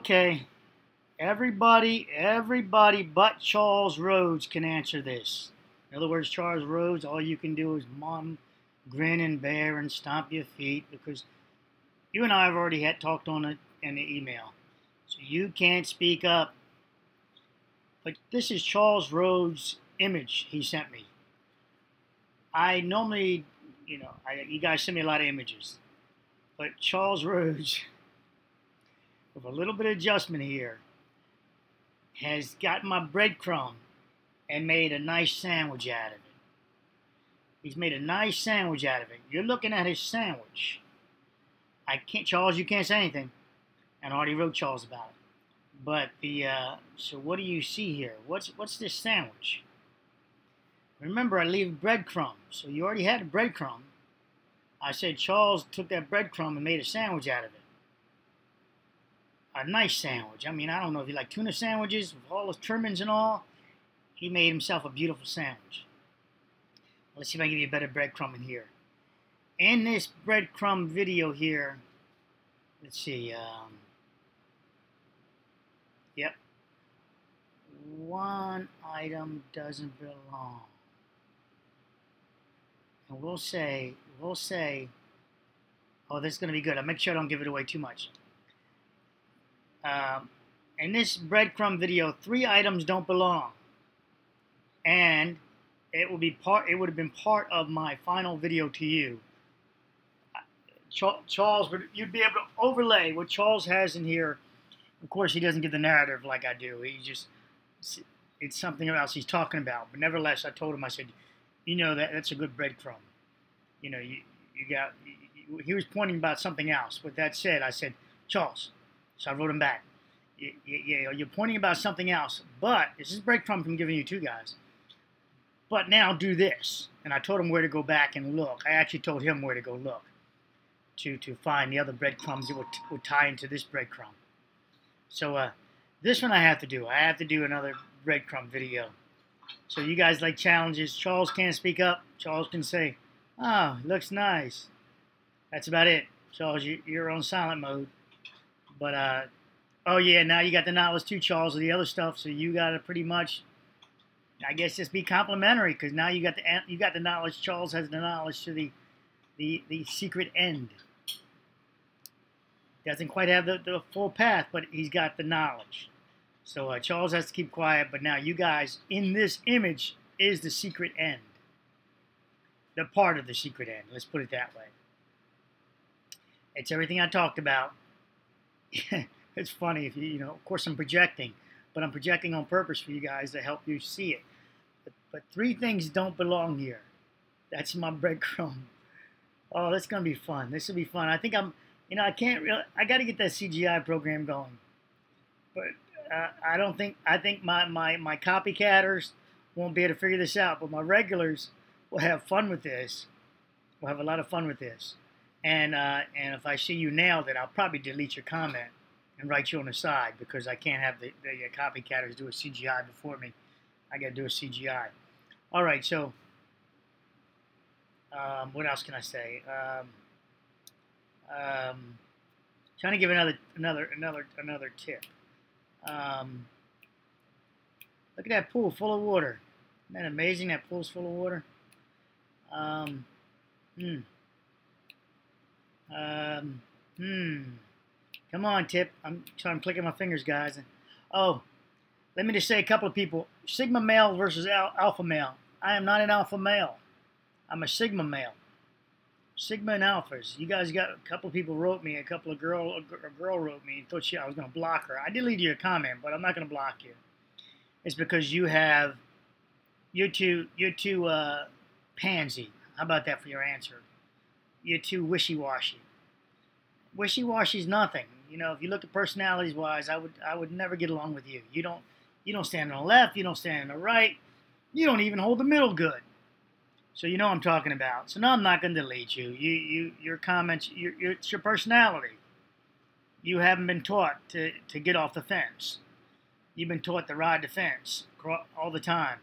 Okay, everybody but Charles Rhodes can answer this. In other words, Charles Rhodes, all you can do is grin and bear and stomp your feet because you and I have already had talked on it in the email. So you can't speak up. But this is Charles Rhodes' image he sent me. I normally, you guys send me a lot of images. But Charles Rhodes, with a little bit of adjustment here, has gotten my breadcrumb and made a nice sandwich out of it. He's made a nice sandwich out of it. You're looking at his sandwich. Charles, you can't say anything. And I already wrote Charles about it. But so what do you see here? What's this sandwich? Remember, I leave breadcrumb. So you already had a breadcrumb. I said Charles took that breadcrumb and made a sandwich out of it. A nice sandwich. I mean, I don't know if you like tuna sandwiches with all the trimmings and all. He made himself a beautiful sandwich. Let's see if I can give you a better breadcrumb in here. In this breadcrumb video here, let's see. Yep. One item doesn't belong. And we'll say, oh, this is going to be good. I'll make sure I don't give it away too much. In this breadcrumb video, 3 items don't belong. And it would have been part of my final video to you. Charles, you'd be able to overlay what Charles has in here. Of course, he doesn't give the narrative like I do. It's something else he's talking about. But nevertheless, I told him, I said, that's a good breadcrumb. He was pointing about something else. With that said, I said, Charles, so I wrote him back. You're pointing about something else, but this is breadcrumb I'm giving you two guys. But now do this. And I told him where to go back and look. I actually told him where to go look to find the other breadcrumbs that would tie into this breadcrumb. So this one I have to do. I have to do another breadcrumb video. So you guys like challenges. Charles can't speak up. Charles can say, oh, looks nice. That's about it. Charles, you're on silent mode. But, oh yeah, now you got the knowledge too, Charles, of the other stuff. So you got to pretty much, I guess, just be complimentary because now you got the knowledge. Charles has the knowledge to the secret end. Doesn't quite have the full path, but he's got the knowledge. So Charles has to keep quiet, but now you guys, in this image, is the secret end. The part of the secret end, let's put it that way. It's everything I talked about. It's funny, if of course I'm projecting, but I'm projecting on purpose for you guys to help you see it. But 3 things don't belong here. That's my breadcrumb. Oh, that's going to be fun. This will be fun. I think I got to get that CGI program going. But I think my copycatters won't be able to figure this out, but my regulars will have fun with this. We'll have a lot of fun with this. And if I see you nailed it, I'll probably delete your comment and write you on the side because I can't have the copycatters do a CGI before me. I got to do a CGI. All right, so what else can I say? Trying to give another tip. Look at that pool full of water. Isn't that amazing? That pool's full of water. Come on, tip. I'm clicking my fingers, guys. Oh, let me just say a couple of people. Sigma male versus alpha male. I am not an alpha male. I'm a sigma male. Sigma and alphas. You guys got a couple of people wrote me. A girl wrote me and thought I was going to block her. I deleted your comment, but I'm not going to block you. It's because you're too pansy. How about that for your answer? You're too wishy-washy. Wishy-washy is nothing. If you look at personalities-wise, I would never get along with you. You don't stand on the left. You don't stand on the right. You don't even hold the middle good. So you know what I'm talking about. So no, I'm not going to delete you. Your comments, it's your personality. You haven't been taught to get off the fence. You've been taught to ride the fence all the time.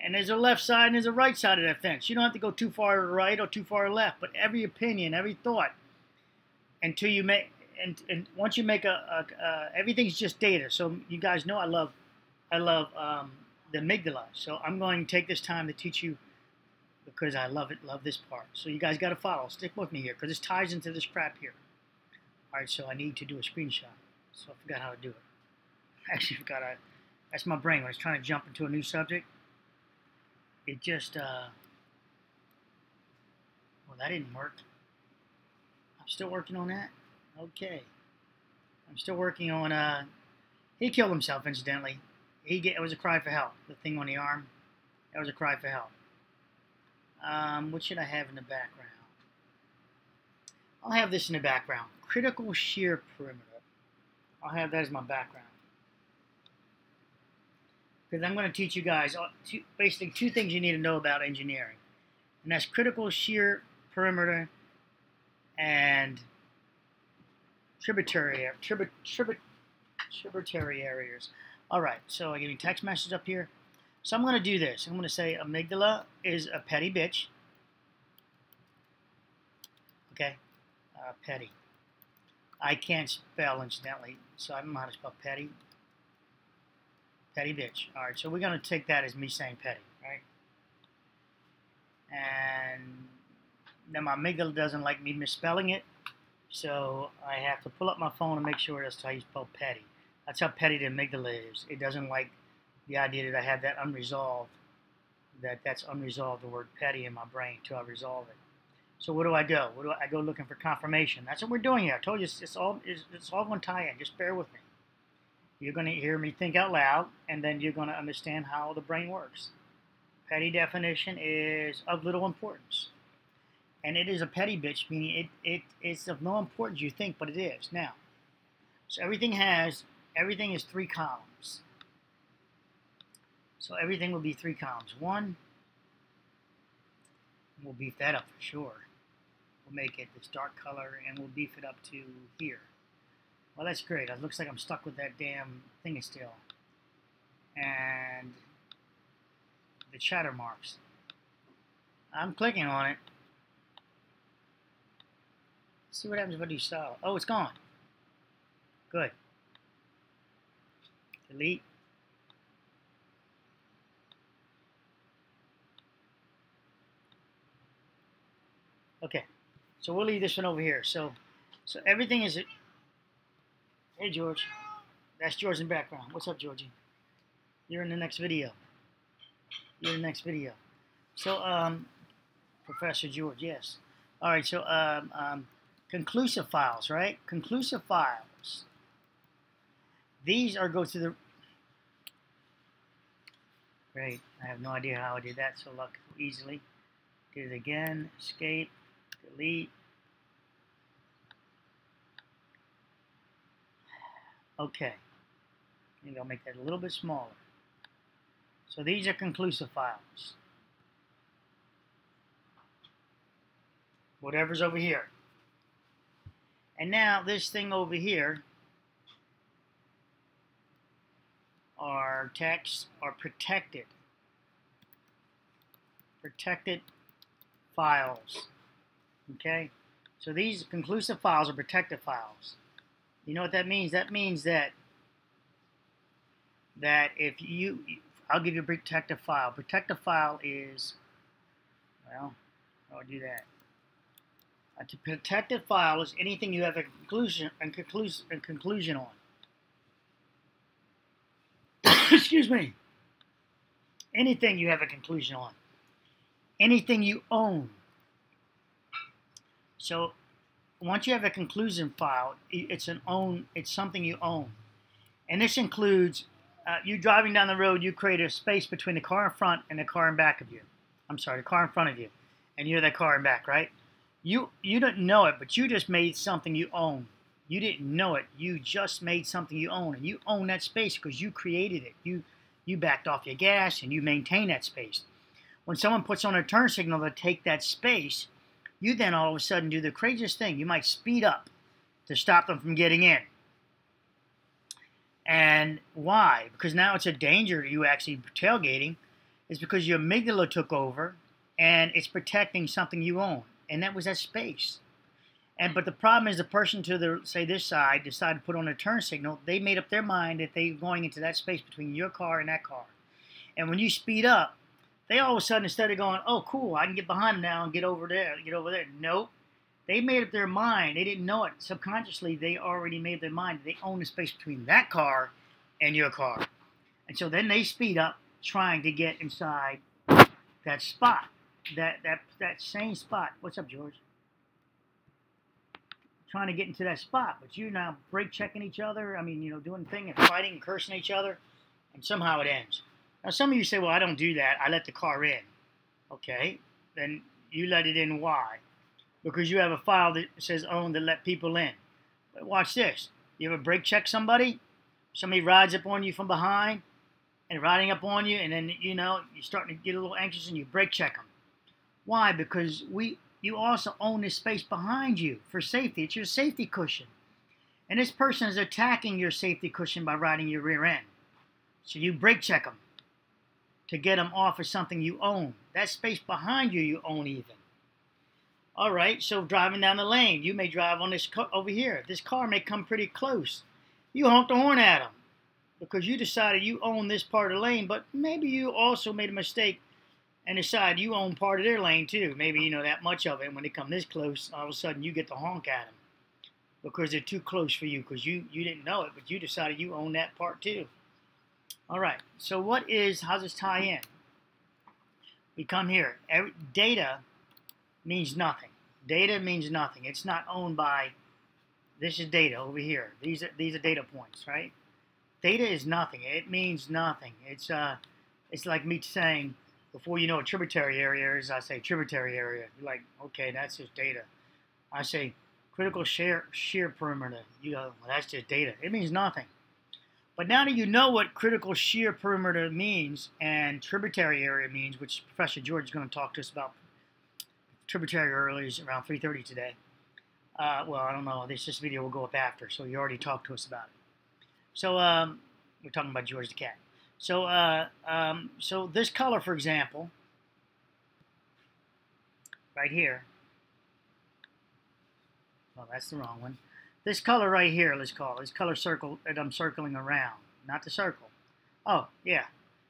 And there's a left side and there's a right side of that fence. You don't have to go too far right or too far left. But every opinion, every thought, until you make, and once you make everything's just data. So you guys know I love the amygdala. So I'm going to take this time to teach you because I love it, love this part. So you guys got to follow, stick with me here because this ties into this crap here. All right, so I need to do a screenshot. So I forgot how to do it. I actually forgot. That's my brain when it's trying to jump into a new subject. It just, well, that didn't work. I'm still working on that. Okay. I'm still working on, he killed himself, incidentally. It was a cry for help. The thing on the arm, that was a cry for help. What should I have in the background? I'll have this in the background. Critical shear perimeter. I'll have that as my background. Because I'm going to teach you guys basically two things you need to know about engineering. And that's critical shear perimeter and tributary areas. All right, so I give you text message up here. So I'm going to do this. I'm going to say amygdala is a petty bitch. Okay, petty. I can't spell, incidentally, so I don't know how to spell petty. Petty bitch. All right, so we're going to take that as me saying petty, right? And then my amygdala doesn't like me misspelling it, so I have to pull up my phone and make sure that's how you spell petty. That's how petty the amygdala is. It doesn't like the idea that I have that unresolved, that's unresolved, the word petty in my brain, till I resolve it. So what do I go? I go looking for confirmation. That's what we're doing here. I told you it's all going to tie in. Just bear with me. You're going to hear me think out loud, and then you're going to understand how the brain works. Petty definition is of little importance. And it is a petty bitch, meaning it's of no importance you think, but it is. Now, so everything is 3 columns. So everything will be 3 columns. One, we'll beef that up for sure. We'll make it this dark color, and we'll beef it up to here. Well, that's great. It looks like I'm stuck with that damn thing still. And the chatter marks. I'm clicking on it. Let's see what happens if I do solid. Oh, it's gone. Good. Delete. Okay. So we'll leave this one over here. So everything is... Hey, George. That's George in the background. What's up, Georgie? You're in the next video. You're in the next video. So, Professor George, yes. All right, so conclusive files, right? Conclusive files. These are go to the... Great. I have no idea how I did that so easily. Did it again. Escape. Delete. Okay, maybe I'll make that a little bit smaller. So these are conclusive files. Whatever's over here. And now this thing over here, our texts are protected. Protected files. Okay? So these conclusive files are protected files. You know what that means? That means that if I'll give you a protective file. Protective file is, well, how do I do that? A protected file is anything you have a conclusion on. Excuse me. Anything you have a conclusion on. Anything you own. So once you have a conclusion file, it's something you own. And this includes you driving down the road, you create a space between the car in front and the car in back of you. I'm sorry, the car in front of you. And you're that car in back, right? You didn't know it, but you just made something you own. You didn't know it. You just made something you own. And you own that space because you created it. You backed off your gas and you maintain that space. When someone puts on a turn signal to take that space, you then all of a sudden do the craziest thing. You might speed up to stop them from getting in. And why? Because now it's a danger to you actually tailgating. It's because your amygdala took over and it's protecting something you own. And that was that space. But the problem is the person to the, say, this side decided to put on a turn signal. They made up their mind that they're going into that space between your car and that car. And when you speed up, they all of a sudden, instead of going, oh, cool, I can get behind them now and get over there. Nope. They made up their mind. They didn't know it. Subconsciously, they already made their mind. They own the space between that car and your car. And so then they speed up trying to get inside that spot, that same spot. What's up, George? Trying to get into that spot, but you now brake checking each other. I mean, doing thing and fighting and cursing each other, and somehow it ends. Now, some of you say, well, I don't do that. I let the car in. Okay, then you let it in. Why? Because you have a file that says own that let people in. But watch this. You ever brake check somebody? Somebody rides up on you from behind and riding up on you, and then, you're starting to get a little anxious and you brake check them. Why? Because you also own this space behind you for safety. It's your safety cushion. And this person is attacking your safety cushion by riding your rear end. So you brake check them to get them off of something you own. That space behind you own even. All right, so driving down the lane, you may drive on this car over here. This car may come pretty close. You honk the horn at them because you decided you own this part of the lane, but maybe you also made a mistake and decide you own part of their lane too. Maybe that much of it. And when they come this close, all of a sudden you get to honk at them because they're too close for you because you didn't know it, but you decided you own that part too. All right, so how does this tie in? We come here. Data means nothing. Data means nothing. It's not owned by, this is data over here. These are data points, right? Data is nothing. It means nothing. It's like me saying, before you know what tributary area is, I say tributary area. You're like, okay, that's just data. I say critical shear perimeter. You go, well, that's just data. It means nothing. But now that you know what critical shear perimeter means and tributary area means, which Professor George is going to talk to us about tributary areas around 3:30 today. Well, I don't know. This video will go up after, so you already talked to us about it. So we're talking about George the cat. So so this color, for example, right here. Oh, that's the wrong one. This color right here, let's call it. This color circle that I'm circling around, not the circle. Oh, yeah.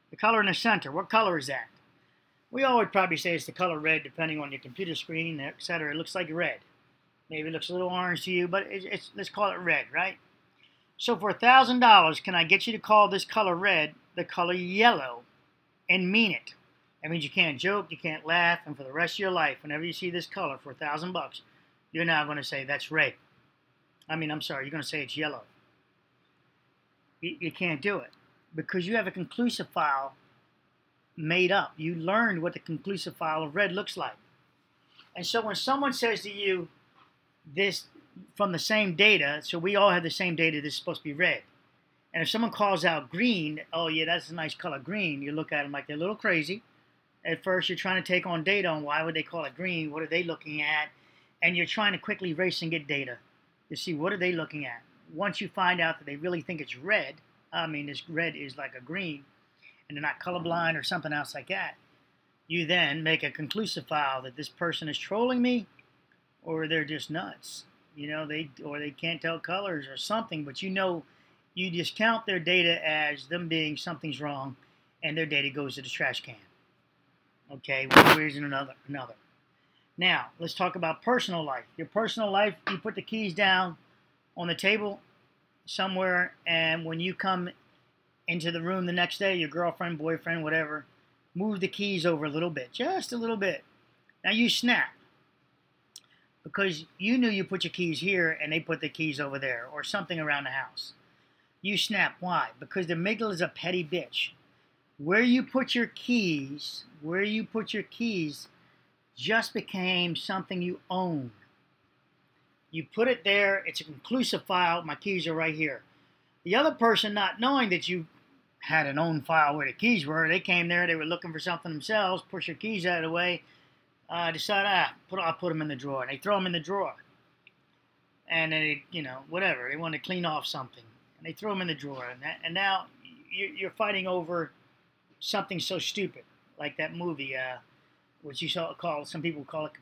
The color in the center. What color is that? We all would probably say it's the color red, depending on your computer screen, etc. It looks like red. Maybe it looks a little orange to you, but let's call it red, right? So for $1,000, can I get you to call this color red the color yellow and mean it? That means you can't joke, you can't laugh, and for the rest of your life, whenever you see this color for $1,000, you're now going to say that's red. I'm sorry, you're going to say it's yellow. You can't do it because you have a conclusive file made up. You learned what the conclusive file of red looks like. And so when someone says to you this from the same data, so we all have the same data, this is supposed to be red. And if someone calls out green, oh yeah, that's a nice color green, you look at them like they're a little crazy. At first you're trying to take on data on why would they call it green, what are they looking at, and you're trying to quickly race and get data to see what are they looking at. Once you find out that they really think it's red, this red is like a green, and they're not colorblind or something else like that, you then make a conclusive file that this person is trolling me or they're just nuts. They can't tell colors or something, but you discount their data as them being something's wrong and their data goes to the trash can. Okay, one reason or another. Now, let's talk about personal life. Your personal life, you put the keys down on the table somewhere, and when you come into the room the next day, your girlfriend, boyfriend, whatever, move the keys over a little bit, just a little bit. Now you snap because you knew you put your keys here and they put the keys over there or something around the house. You snap. Why? Because the amygdala is a petty bitch. Where you put your keys just became something you own. You put it there, it's a conclusive file, my keys are right here. The other person, not knowing that you had an own file where the keys were, they came there, they were looking for something themselves, push your keys out of the way, decide, I'll put them in the drawer. And they throw them in the drawer. And they, whatever, they want to clean off something. And they throw them in the drawer. And now you're fighting over something so stupid, like that movie, which some people call it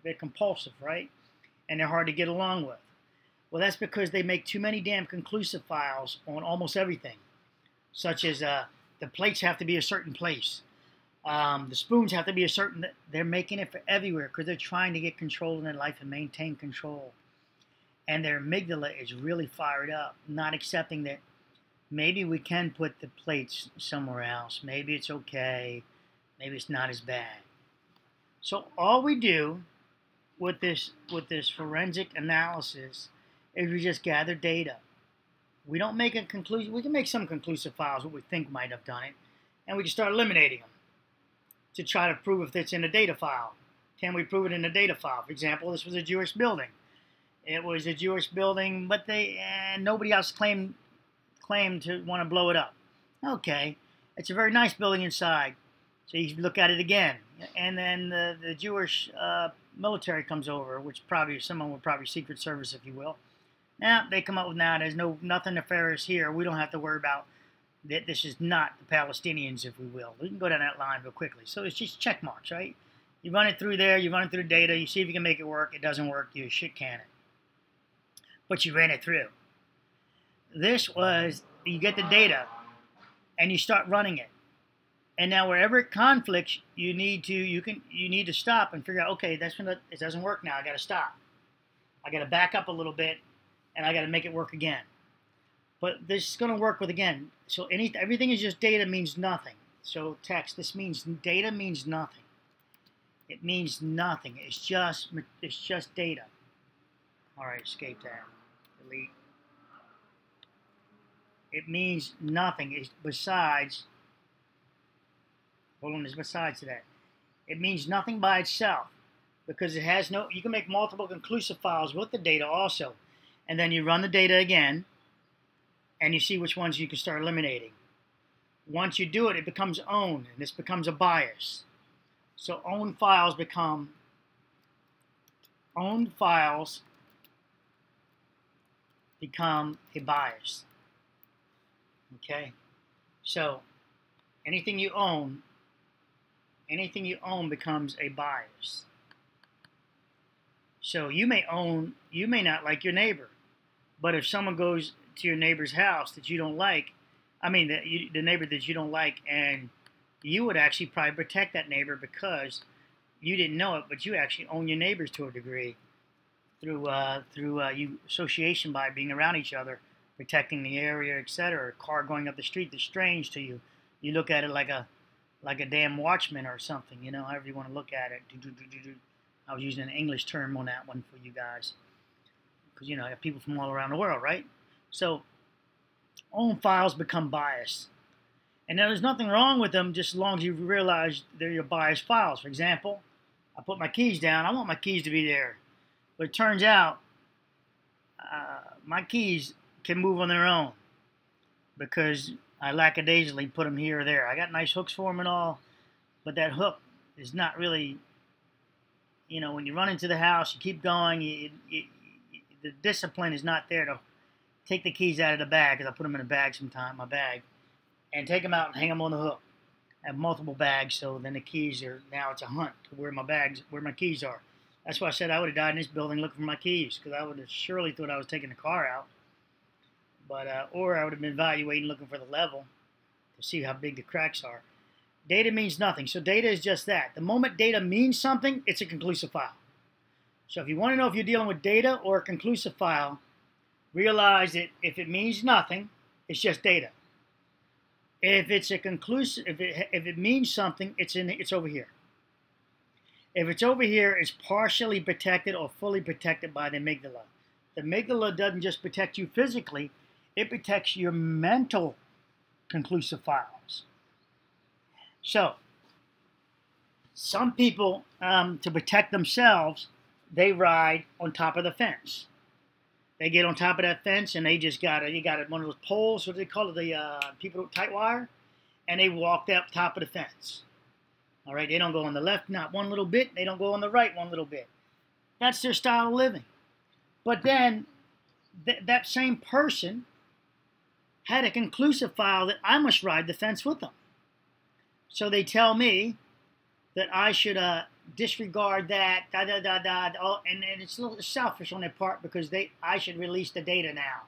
they're compulsive, right? And they're hard to get along with. Well, that's because they make too many damn conclusive files on almost everything, such as the plates have to be a certain place. The spoons have to be a certain. They're making it for everywhere because they're trying to get control in their life and maintain control. And their amygdala is really fired up, not accepting that maybe we can put the plates somewhere else. Maybe it's okay. Maybe it's not as bad. So all we do with this forensic analysis is we just gather data. We don't make a conclusion. We can make some conclusive files, what we think might have done it, and we can start eliminating them to try to prove if it's in a data file. Can we prove it in a data file? For example, this was a Jewish building. It was a Jewish building, but nobody else claimed to want to blow it up. Okay, it's a very nice building inside. So you look at it again, and then the Jewish military comes over, which probably someone would probably Secret Service, if you will. Now they come up with there's nothing nefarious here. We don't have to worry about that. This is not the Palestinians, if we will. We can go down that line real quickly. So it's just check marks, right? You run it through there. You run it through the data. You see if you can make it work. It doesn't work. You shit can it. But you ran it through. This was you get the data, and you start running it. And now wherever it conflicts, you need to stop and figure out, okay, it doesn't work now. I got to stop. I got to back up a little bit, and I got to make it work again. But this is going to work with again. So everything is just data means nothing. So text, this means data means nothing. It means nothing. It's just data. All right, escape that. Delete. It means nothing. It's besides. Hold on, there's besides to that. It means nothing by itself because it has no. You can make multiple conclusive files with the data also, and then you run the data again, and you see which ones you can start eliminating. Once you do it, it becomes own, and this becomes a bias. So owned files become a bias. Okay? So anything you own becomes a bias. So you may not like your neighbor, but if someone goes to your neighbor's house that you don't like, the neighbor that you don't like, and you would actually probably protect that neighbor because you didn't know it, but you actually own your neighbors to a degree through association by being around each other, protecting the area, etc. A car going up the street that's strange to you, you look at it like a damn watchman or something, however you want to look at it. I was using an English term on that one for you guys because I have people from all around the world, right? So own files become biased. And now there's nothing wrong with them just as long as you realize they're your biased files. For example, I put my keys down. I want my keys to be there. But it turns out my keys can move on their own because I lackadaisically put them here or there. I got nice hooks for them and all, but that hook is not really, when you run into the house, you keep going, the discipline is not there to take the keys out of the bag, because I put them in a bag sometime, my bag, and take them out and hang them on the hook. I have multiple bags, so then the keys now it's a hunt to where my keys are. That's why I said I would have died in this building looking for my keys, because I would have surely thought I was taking the car out. But or I would have been evaluating, looking for the level to see how big the cracks are. Data means nothing. So data is just that. The moment data means something, it's a conclusive file. So if you want to know if you're dealing with data or a conclusive file, realize that if it means nothing, it's just data. If it's a conclusive, if it means something, it's over here. If it's over here, it's partially protected or fully protected by the amygdala. The amygdala doesn't just protect you physically, it protects your mental conclusive files. So, some people, to protect themselves, they ride on top of the fence. They get on top of that fence and you got one of those poles, what do they call it, the people tight wire, and they walk up top of the fence. All right, they don't go on the left, not one little bit. They don't go on the right, one little bit. That's their style of living. But then that same person had a conclusive file that I must ride the fence with them. So they tell me that I should disregard that, da da da da, and it's a little selfish on their part because I should release the data now.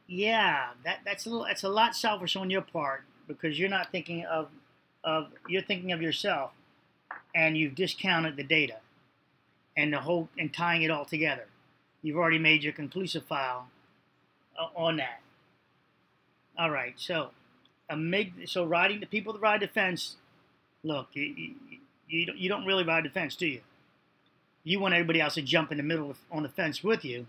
Yeah, that's a lot selfish on your part because you're not thinking you're thinking of yourself, and you've discounted the data and tying it all together. You've already made your conclusive file on that. All right, so riding the people that ride the fence. Look, you don't really ride the fence, do you? You want everybody else to jump in the middle on the fence with you,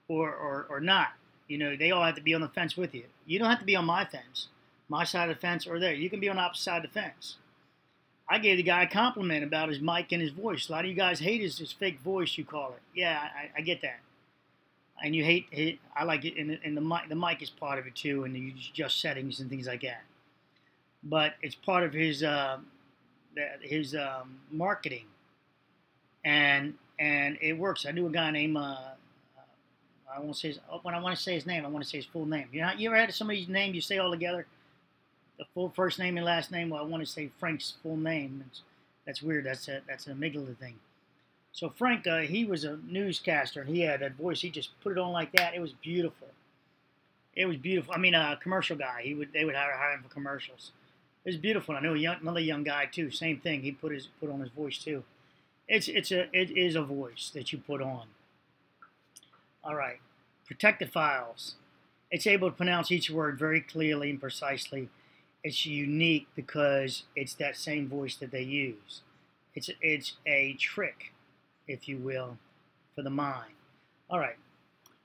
or not. You know, they all have to be on the fence with you. You don't have to be on my fence, my side of the fence, or there. You can be on the opposite side of the fence. I gave the guy a compliment about his mic and his voice. A lot of you guys hate his fake voice, you call it. Yeah, I get that. And you hate I like it, and the mic is part of it too, and you adjust settings and things like that. But it's part of his marketing, and it works. I knew a guy named I won't say when I want to say his name, I want to say his full name. You ever had somebody's name you say all together, the full first name and last name? Well, I want to say Frank's full name. That's weird. That's an amygdala thing. So Frank, he was a newscaster. He had that voice. He just put it on like that. It was beautiful. It was beautiful. I mean, a commercial guy. They would hire him for commercials. It was beautiful. I know another young guy too. Same thing. He put on his voice too. It is a voice that you put on. All right. Protected files. It's able to pronounce each word very clearly and precisely. It's unique because it's that same voice that they use. It's a trick, if you will, for the mind. All right.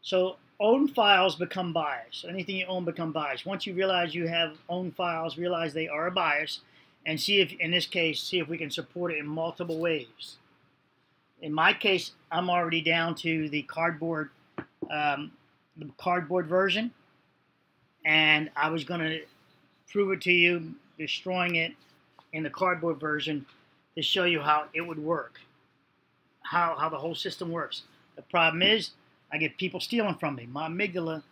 So own files become biased. Anything you own become biased. Once you realize you have own files, realize they are a bias, and see if, in this case, see if we can support it in multiple ways. In my case, I'm already down to the cardboard version, and I was going to prove it to you, destroying it in the cardboard version to show you how it would work, how the whole system works. The problem is, I get people stealing from me. My amygdala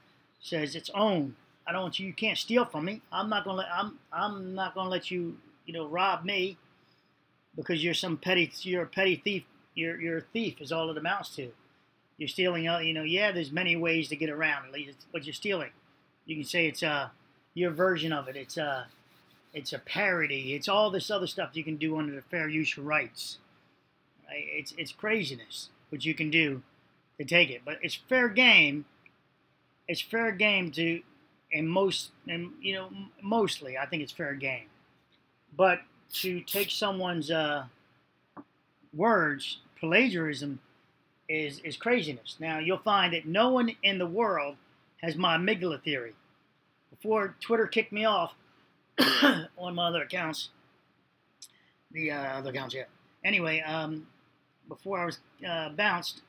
says it's owned. I don't want you. You can't steal from me. I'm not gonna let you, rob me because you're a petty thief. You're a thief is all it amounts to. You're stealing. Yeah. There's many ways to get around. At least what you're stealing. You can say it's your version of it. It's a parody. It's all this other stuff you can do under the fair use rights. It's craziness what you can do to take it, but it's fair game. It's fair game mostly I think it's fair game. But to take someone's words, plagiarism is craziness. Now you'll find that no one in the world has my amygdala theory. Before Twitter kicked me off on my other accounts, Anyway, before I was bounced,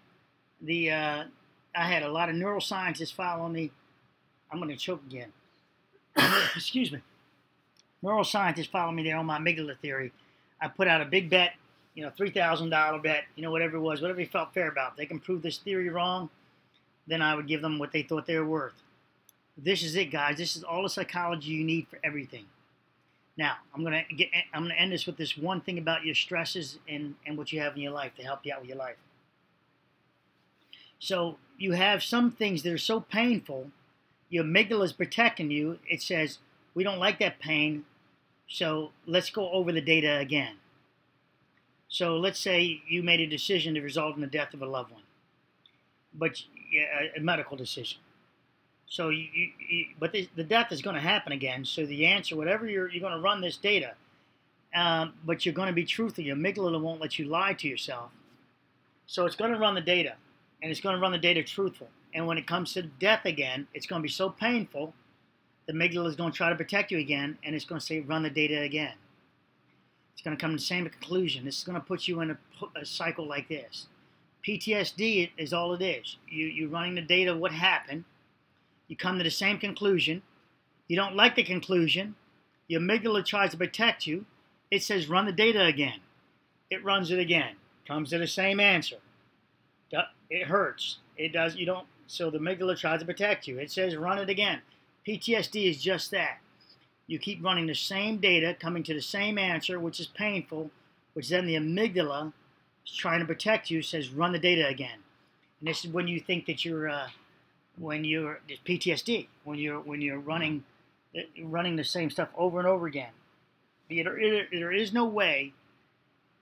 I had a lot of neuroscientists following me. I'm going to choke again. Excuse me. Neuroscientists following me there on my amygdala theory. I put out a big bet, $3,000 bet, whatever it was, whatever you felt fair about. If they can prove this theory wrong, then I would give them what they thought they were worth. This is it, guys. This is all the psychology you need for everything. Now, I'm gonna end this with this one thing about your stresses and what you have in your life to help you out with your life. So you have some things that are so painful, your amygdala is protecting you. It says, we don't like that pain, so let's go over the data again. So let's say you made a decision to result in the death of a loved one, but a medical decision. So but the death is going to happen again. So the answer, whatever you're going to run this data, but you're going to be truthful. Your amygdala won't let you lie to yourself. So it's going to run the data, and it's going to run the data truthful. And when it comes to death again, it's going to be so painful, the amygdala is going to try to protect you again, and it's going to say run the data again. It's going to come to the same conclusion. This is going to put you in a cycle like this. PTSD is all it is. You're running the data of what happened. You come to the same conclusion. You don't like the conclusion. Your amygdala tries to protect you. It says run the data again. It runs it again. Comes to the same answer. It hurts. It does. You don't. So the amygdala tries to protect you. It says run it again. PTSD is just that. You keep running the same data, coming to the same answer, which is painful, which then the amygdala is trying to protect you, says run the data again. And this is when you think that when you're PTSD, when you're running the same stuff over and over again. There is no way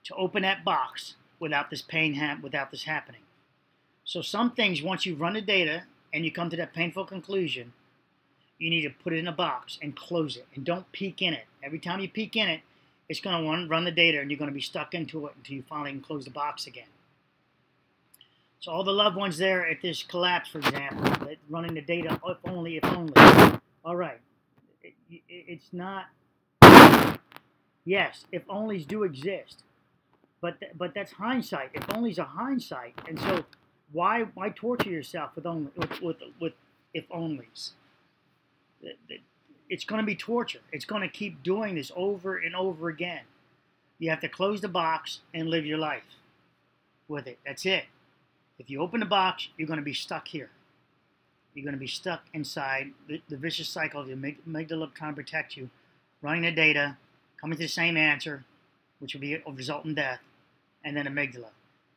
to open that box without this without this happening. So some things, once you run the data and you come to that painful conclusion, you need to put it in a box and close it, and don't peek in it. Every time you peek in it, it's going to run the data, and you're going to be stuck into it until you finally can close the box again. So all the loved ones there at this collapse, for example, running the data, if only. All right, it's not. Yes, if onlys do exist, but that's hindsight. If onlys are hindsight, and so why torture yourself with if onlys? It's going to be torture. It's going to keep doing this over and over again. You have to close the box and live your life with it. That's it. If you open the box, you're going to be stuck here. You're going to be stuck inside the vicious cycle of the amygdala trying to protect you, running the data, coming to the same answer, which will be a result in death, and then amygdala.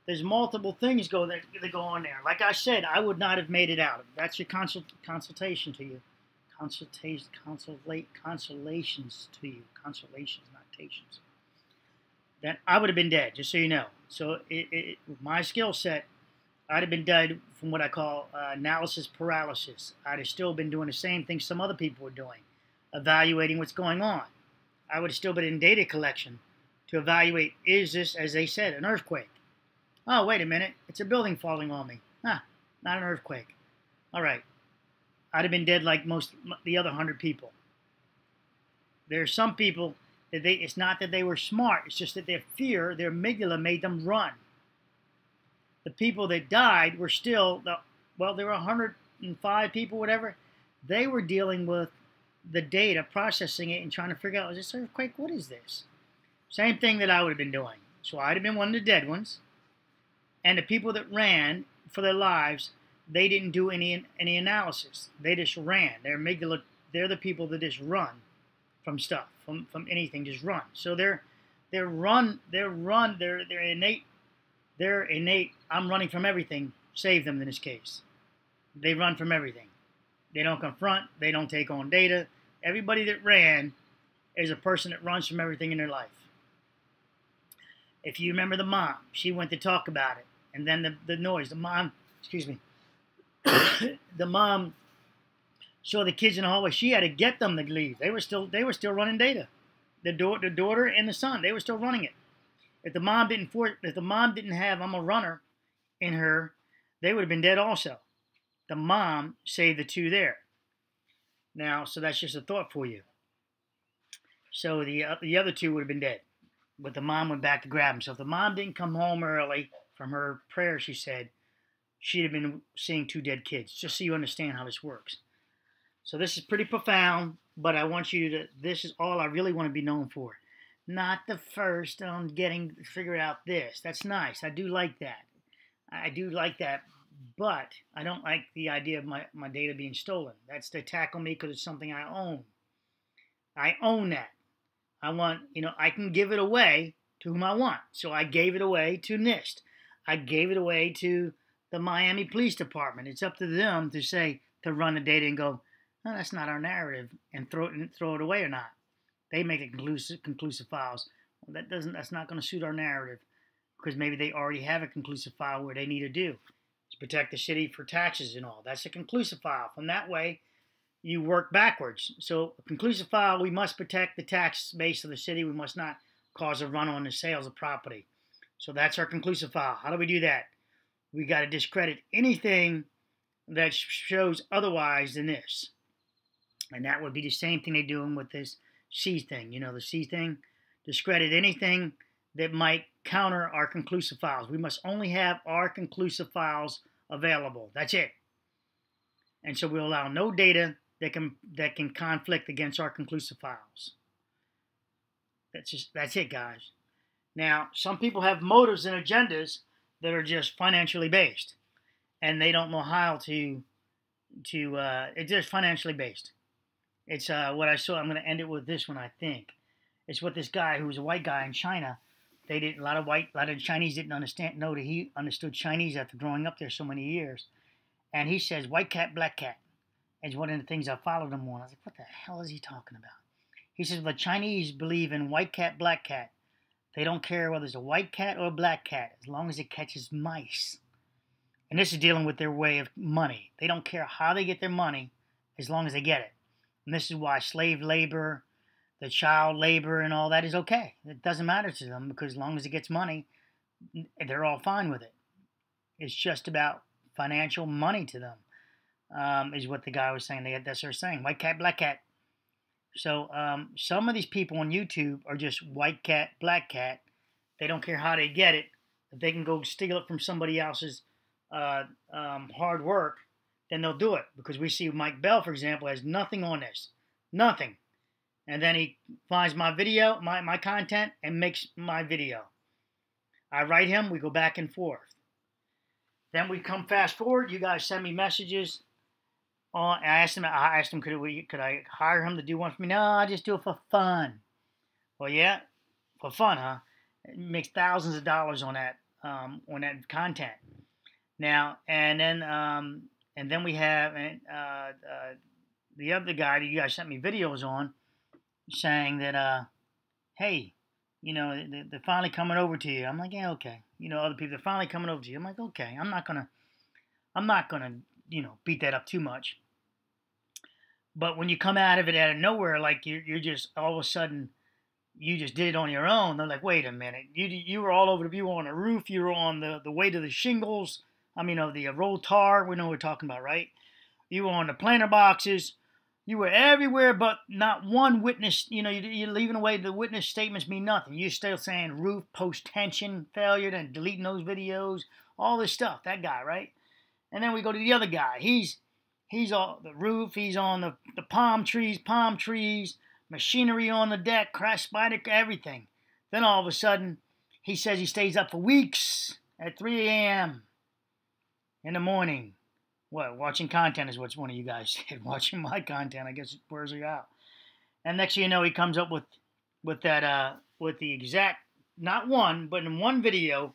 There's multiple things that go on there. Like I said, I would not have made it out. That's your consultation to you. Consolations to you. Consolations, not tations. Then I would have been dead, just so you know. So with my skill set, I'd have been dead from what I call analysis paralysis. I'd have still been doing the same thing some other people were doing, evaluating what's going on. I would have still been in data collection to evaluate, is this, as they said, an earthquake? Oh, wait a minute, it's a building falling on me. Not an earthquake. All right. I'd have been dead like the other 100 people. There are some people that it's not that they were smart, it's just that their fear, their amygdala made them run. The people that died were still, there were 105 people, whatever. They were dealing with the data, processing it, and trying to figure out, is this earthquake? What is this? Same thing that I would have been doing. So I'd have been one of the dead ones. And the people that ran for their lives, they didn't do any analysis. They just ran. Their amygdala, they're the people that just run from stuff, from anything, just run. So they're innate, I'm running from everything, save them in this case. They run from everything. They don't confront, they don't take on data. Everybody that ran is a person that runs from everything in their life. If you remember the mom, she went to talk about it. And then the noise, the mom saw the kids in the hallway. She had to get them to leave. They were still running data. The daughter and the son, they were still running it. If the mom didn't have I'm a runner in her, they would have been dead also. The mom saved the two there. Now, so that's just a thought for you. So the other two would have been dead, but the mom went back to grab them. So if the mom didn't come home early from her prayer, she said, she'd have been seeing two dead kids, just so you understand how this works. So this is pretty profound, but I want you to, this is all I really want to be known for. Not the first on getting to figure out this. That's nice. I do like that. But I don't like the idea of my data being stolen. That's the attack on me because it's something I own. I own that. I want, I can give it away to whom I want. So I gave it away to NIST. I gave it away to the Miami Police Department. It's up to them to say, to run the data and go, no, that's not our narrative, and throw it away or not. They make it conclusive files. Well, that's not going to suit our narrative because maybe they already have a conclusive file where they need to do to protect the city for taxes and all. That's a conclusive file. From that way, you work backwards. So a conclusive file, we must protect the tax base of the city. We must not cause a run on the sales of property. So that's our conclusive file. How do we do that? We got to discredit anything that shows otherwise than this. And that would be the same thing they're doing with this C thing. The C thing, discredit anything that might counter our conclusive files. We must only have our conclusive files available. That's it. And so we'll allow no data that can conflict against our conclusive files. That's it, guys. Now, some people have motives and agendas that are just financially based, and they don't know how to it's just financially based. It's what I saw. I'm going to end it with this one, I think. It's what this guy, who's a white guy in China, they didn't. A lot of Chinese didn't know that he understood Chinese after growing up there so many years. And he says, white cat, black cat is one of the things I followed him on. I was like, what the hell is he talking about? He says, the Chinese believe in white cat, black cat. They don't care whether it's a white cat or a black cat, as long as it catches mice. And this is dealing with their way of money. They don't care how they get their money, as long as they get it. And this is why slave labor, the child labor, and all that is okay. It doesn't matter to them, because as long as it gets money, they're all fine with it. It's just about financial money to them, is what the guy was saying. That's what they're saying. White cat, black cat. So some of these people on YouTube are just white cat, black cat. They don't care how they get it. If they can go steal it from somebody else's hard work, then they'll do it. Because we see Mike Bell, for example, has nothing on this. Nothing. And then he finds my video, my content, and makes my video. I write him. We go back and forth. Then we come fast forward. You guys send me messages. I asked him, could I hire him to do one for me? No, I just do it for fun. Well, yeah, for fun, huh? It makes thousands of dollars on that content. Now, and then we have the other guy that you guys sent me videos on, saying that, hey, you know, they're finally coming over to you. I'm like, yeah, okay. You know, other people are finally coming over to you. I'm like, okay. I'm not gonna, you know, beat that up too much. But when you come out of it out of nowhere, like you're just all of a sudden, you just did it on your own. They're like, wait a minute, you were all over you were on the roof, you were on the way to the shingles. I mean, of the roll tar. We know what we're talking about, right? You were on the planter boxes. You were everywhere, but not one witness. You know, you're leaving away. The witness statements mean nothing. You're still saying roof post tension failure, then deleting those videos, all this stuff. That guy, right? And then we go to the other guy. He's on the roof. He's on the palm trees, machinery on the deck, crash spider, everything. Then all of a sudden, he says he stays up for weeks at 3 a.m. in the morning. What? Watching content is what one of you guys said. Watching my content. I guess it wears you out. And next thing you know, he comes up with the exact, not one, but in one video,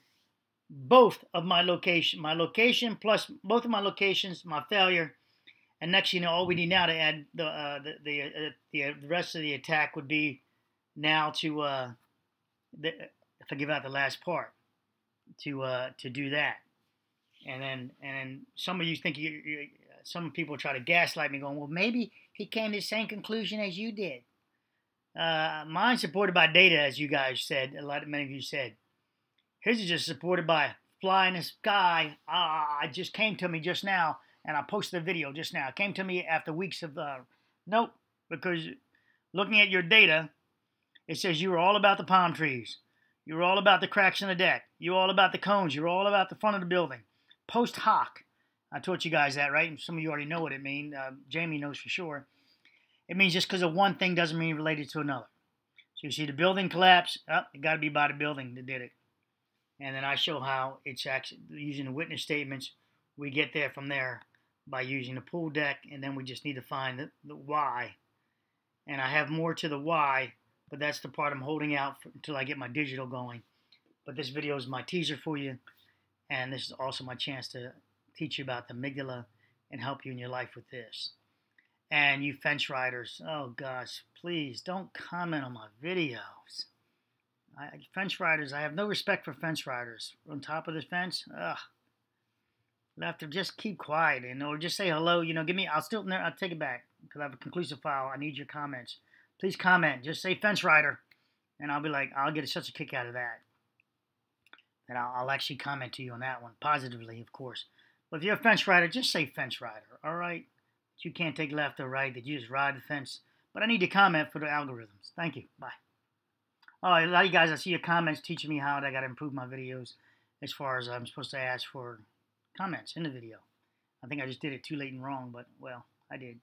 both of my location plus both of my locations, my failure, and next you know, all we need now to add the rest of the attack would be now to if I give out the last part to do that, and then some of you think some people try to gaslight me, going, well, maybe he came to the same conclusion as you did. Mine's supported by data, as you guys said. Many of you said. His is just supported by fly in the sky. It just came to me just now, and I posted a video just now. It came to me after weeks of, nope, because looking at your data, it says you were all about the palm trees. You were all about the cracks in the deck. You were all about the cones. You were all about the front of the building. Post hoc. I taught you guys that, right? And some of you already know what it means. Jamie knows for sure. It means just because of one thing doesn't mean related to another. So you see the building collapse. It got to be by the building that did it. And then I show how it's actually using the witness statements. We get there from there by using the pool deck, and then we just need to find the why. And I have more to the why, but that's the part I'm holding out until I get my digital going. But this video is my teaser for you, and this is also my chance to teach you about the amygdala and help you in your life with this. And you fence riders, oh gosh, please don't comment on my videos. Fence riders, I have no respect for fence riders. On top of the fence, ugh. You'll have to just keep quiet or just say hello. You know, I'll take it back because I have a conclusive file. I need your comments. Please comment. Just say fence rider, and I'll be like, I'll get such a kick out of that. And I'll actually comment to you on that one positively, of course. But if you're a fence rider, just say fence rider, all right? That you can't take left or right. That you just ride the fence. But I need to comment for the algorithms. Thank you. Bye. Oh, a lot of you guys, I see your comments teaching me how I got to improve my videos as far as I'm supposed to ask for comments in the video. I think I just did it too late and wrong, but, well, I did.